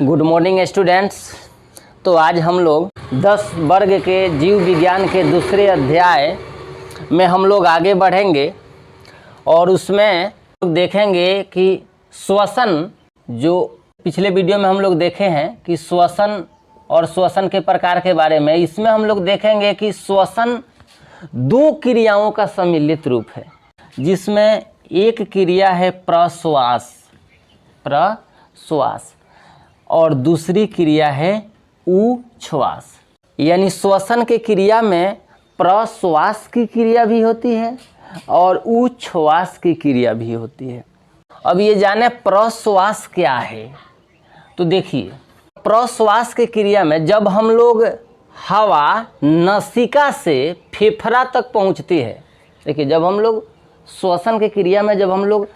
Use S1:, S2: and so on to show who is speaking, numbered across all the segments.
S1: Good morning students. तो आज हम लोग 10 वर्ग के जीव विज्ञान के दूसरे अध्याय में हम लोग आगे बढ़ेंगे और उसमें देखेंगे कि श्वसन, जो पिछले वीडियो में हम लोग देखे हैं कि श्वसन और श्वसन के प्रकार के बारे में, इसमें हम लोग देखेंगे कि श्वसन दो क्रियाओं का सम्मिलित रूप है, जिसमें एक क्रिया है प्रश्वास और दूसरी क्रिया है उच्छ्वास। यानी श्वसन के क्रिया में प्रश्वास की क्रिया भी होती है और उच्छ्वास की क्रिया भी होती है। अब ये जाने प्रश्वास क्या है। तो देखिए, प्रश्वास के क्रिया में जब हम लोग हवा नासिका से फेफड़ा तक पहुंचती है, देखिए जब हम लोग श्वसन के क्रिया में जब हम लोग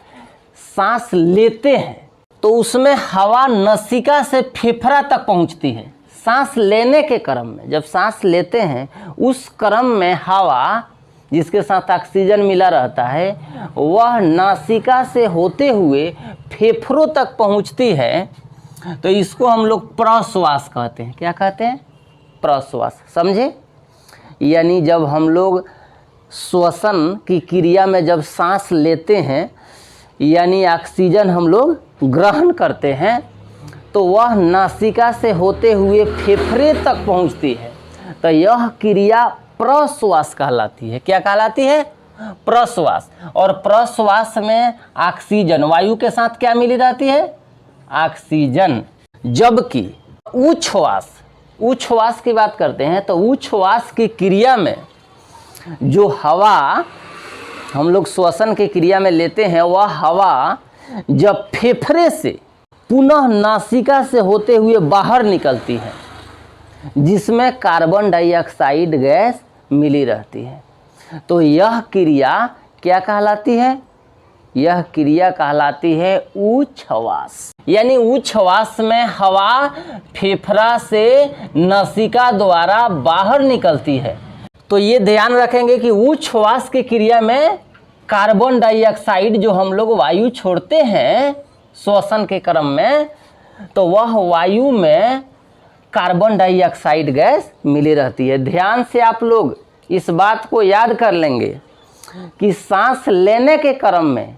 S1: सांस लेते हैं तो उसमें हवा नासिका से फेफड़ा तक पहुंचती है। सांस लेने के क्रम में जब सांस लेते हैं उस क्रम में हवा जिसके साथ ऑक्सीजन मिला रहता है वह नासिका से होते हुए फेफड़ों तक पहुंचती है, तो इसको हम लोग प्रश्वास कहते हैं। क्या कहते हैं? प्रश्वास। समझे? यानी जब हम लोग श्वसन की क्रिया में जब सांस लेते हैं यानी ऑक्सीजन हम लोग ग्रहण करते हैं तो वह नासिका से होते हुए फेफड़े तक पहुंचती है, तो यह क्रिया प्रश्वास कहलाती है। क्या कहलाती है? प्रश्वास। और प्रश्वास में ऑक्सीजन वायु के साथ क्या मिली रहती है? ऑक्सीजन। जबकि उच्छ्वास की बात करते हैं तो उच्छ्वास की क्रिया में जो हवा हम लोग श्वसन की क्रिया में लेते हैं वह हवा जब फेफड़े से पुनः नासिका से होते हुए बाहर निकलती है जिसमें कार्बन डाइऑक्साइड गैस मिली रहती है, तो यह क्रिया क्या कहलाती है? यह क्रिया कहलाती है उच्छ्वास। यानी उच्छ्वास में हवा फेफड़ा से नासिका द्वारा बाहर निकलती है। तो ये ध्यान रखेंगे कि उच्छ्वास की क्रिया में कार्बन डाइऑक्साइड जो हम लोग वायु छोड़ते हैं श्वसन के क्रम में, तो वह वायु में कार्बन डाइऑक्साइड गैस मिली रहती है। ध्यान से आप लोग इस बात को याद कर लेंगे कि सांस लेने के क्रम में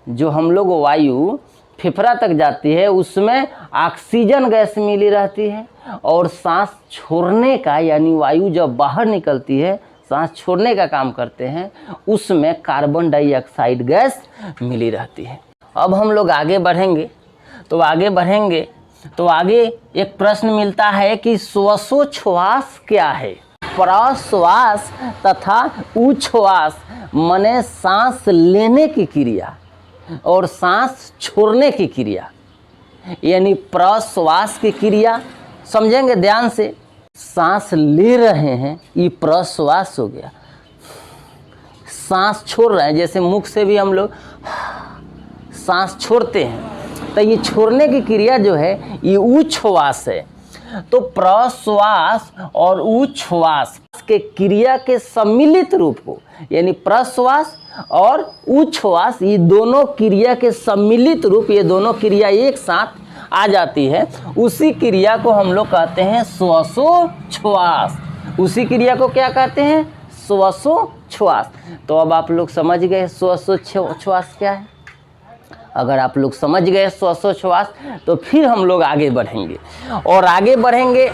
S1: जो हम लोग वायु फेफड़ा तक जाती है उसमें ऑक्सीजन गैस मिली रहती है और सांस छोड़ने का यानी वायु जब बाहर निकलती है सांस छोड़ने का काम करते हैं उसमें कार्बन डाइऑक्साइड गैस मिली रहती है। अब हम लोग आगे बढ़ेंगे तो आगे एक प्रश्न मिलता है कि श्वासोच्छ्वास क्या है? प्रश्वास तथा उच्छ्वास माने सांस लेने की क्रिया और सांस छोड़ने की क्रिया, यानी प्रश्वास की क्रिया समझेंगे ध्यान से। सांस ले रहे हैं ये प्रश्वास हो गया, सांस छोड़ रहे हैं जैसे मुख से भी हम लोग सांस छोड़ते हैं, तो ये छोड़ने की क्रिया जो है ये उच्छ्वास है। तो प्रश्वास और उच्छ्वास के क्रिया के सम्मिलित रूप को यानी प्रश्वास और उच्छ्वास ये दोनों क्रिया के सम्मिलित रूप, ये दोनों क्रिया एक साथ आ जाती है, उसी क्रिया को हम लोग कहते हैं श्वासोच्छ्वास। उसी क्रिया को क्या कहते हैं? श्वासोच्छ्वास। तो अब आप लोग समझ गए श्वासोच्छ्वास क्या है। अगर आप लोग समझ गए श्वासोच्छ्वास तो फिर हम लोग आगे बढ़ेंगे और आगे बढ़ेंगे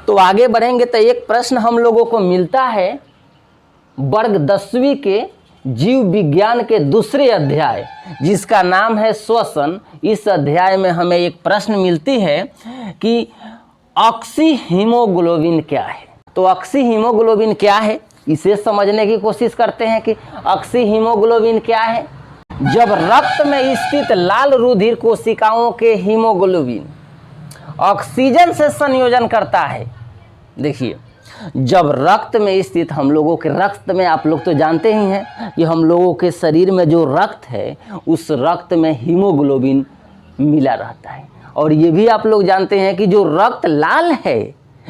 S1: तो एक प्रश्न हम लोगों को मिलता है वर्ग 10वीं के जीव विज्ञान के दूसरे अध्याय जिसका नाम है श्वसन। इस अध्याय में हमें एक प्रश्न मिलती है कि ऑक्सीहीमोग्लोबिन क्या है। तो ऑक्सीहीमोग्लोबिन क्या है इसे समझने की कोशिश करते हैं कि ऑक्सीहीमोग्लोबिन क्या है। जब रक्त में स्थित लाल रुधिर कोशिकाओं के हीमोग्लोबिन ऑक्सीजन से संयोजन करता है, देखिए जब रक्त में स्थित हम लोगों के रक्त में, आप लोग तो जानते ही हैं कि हम लोगों के शरीर में जो रक्त है उस रक्त में हीमोग्लोबिन मिला रहता है। और ये भी आप लोग जानते हैं कि जो रक्त लाल है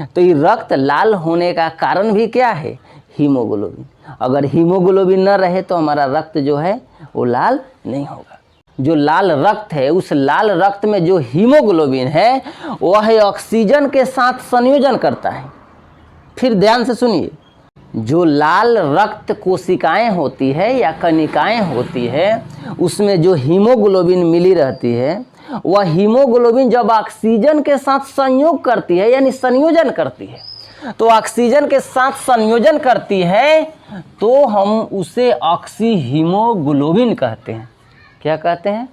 S1: तो ये रक्त लाल होने का कारण भी क्या है? हीमोग्लोबिन। अगर हीमोग्लोबिन न रहे तो हमारा रक्त जो है वो लाल नहीं होगा। जो लाल रक्त है, उस लाल रक्त में जो हीमोग्लोबिन है वह ऑक्सीजन के साथ संयोजन करता है। फिर ध्यान से सुनिए, जो लाल रक्त कोशिकाएं होती है या कणिकाएं होती है, उसमें जो हीमोग्लोबिन मिली रहती है, वह हीमोग्लोबिन जब ऑक्सीजन के साथ संयोग करती है यानी संयोजन करती है, तो ऑक्सीजन के साथ संयोजन करती है तो हम उसे ऑक्सी हीमोग्लोबिन कहते हैं। क्या कहते हैं?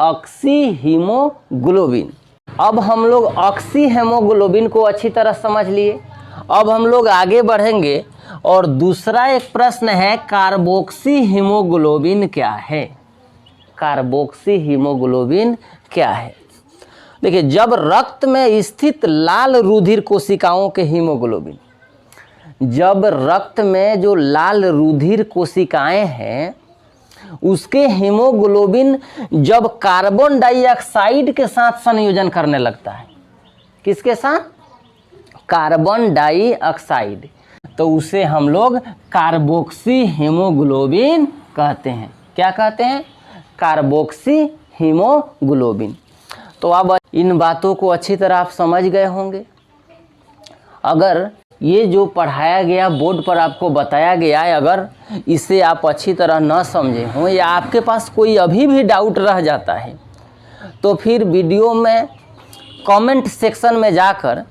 S1: Oxy haemoglobin. अब हम लोग ऑक्सी हीमोग्लोबिन को अच्छी तरह समझ लिए। अब हम लोग आगे बढ़ेंगे और दूसरा एक प्रश्न है, कार्बोक्सी हीमोग्लोबिन क्या है? कार्बोक्सी हीमोग्लोबिन क्या है? देखिए, जब रक्त में स्थित लाल रुधिर कोशिकाओं के हीमोग्लोबिन, जब रक्त में जो लाल रुधिर कोशिकाएं हैं उसके हीमोग्लोबिन जब कार्बन डाइऑक्साइड के साथ संयोजन करने लगता है, किसके साथ? कार्बन डाइऑक्साइड, तो उसे हम लोग कार्बोक्सी हीमोग्लोबिन कहते हैं। क्या कहते हैं? Carboxy haemoglobin. तो अब इन बातों को अच्छी तरह आप समझ गए होंगे। अगर ये जो पढ़ाया गया, बोर्ड पर आपको बताया गया है, अगर इसे आप अच्छी तरह न समझे हों या आपके पास कोई अभी भी डाउट रह जाता है, तो फिर वीडियो में कमेंट सेक्शन में जाकर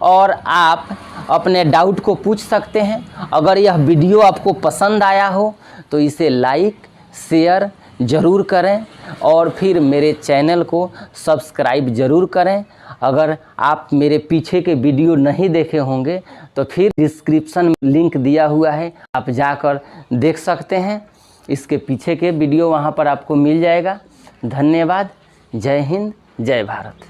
S1: और आप अपने डाउट को पूछ सकते हैं। अगर यह वीडियो आपको पसंद आया हो तो इसे लाइक शेयर ज़रूर करें और फिर मेरे चैनल को सब्सक्राइब ज़रूर करें। अगर आप मेरे पीछे के वीडियो नहीं देखे होंगे तो फिर डिस्क्रिप्शन में लिंक दिया हुआ है, आप जाकर देख सकते हैं। इसके पीछे के वीडियो वहाँ पर आपको मिल जाएगा। धन्यवाद। जय हिंद, जय भारत।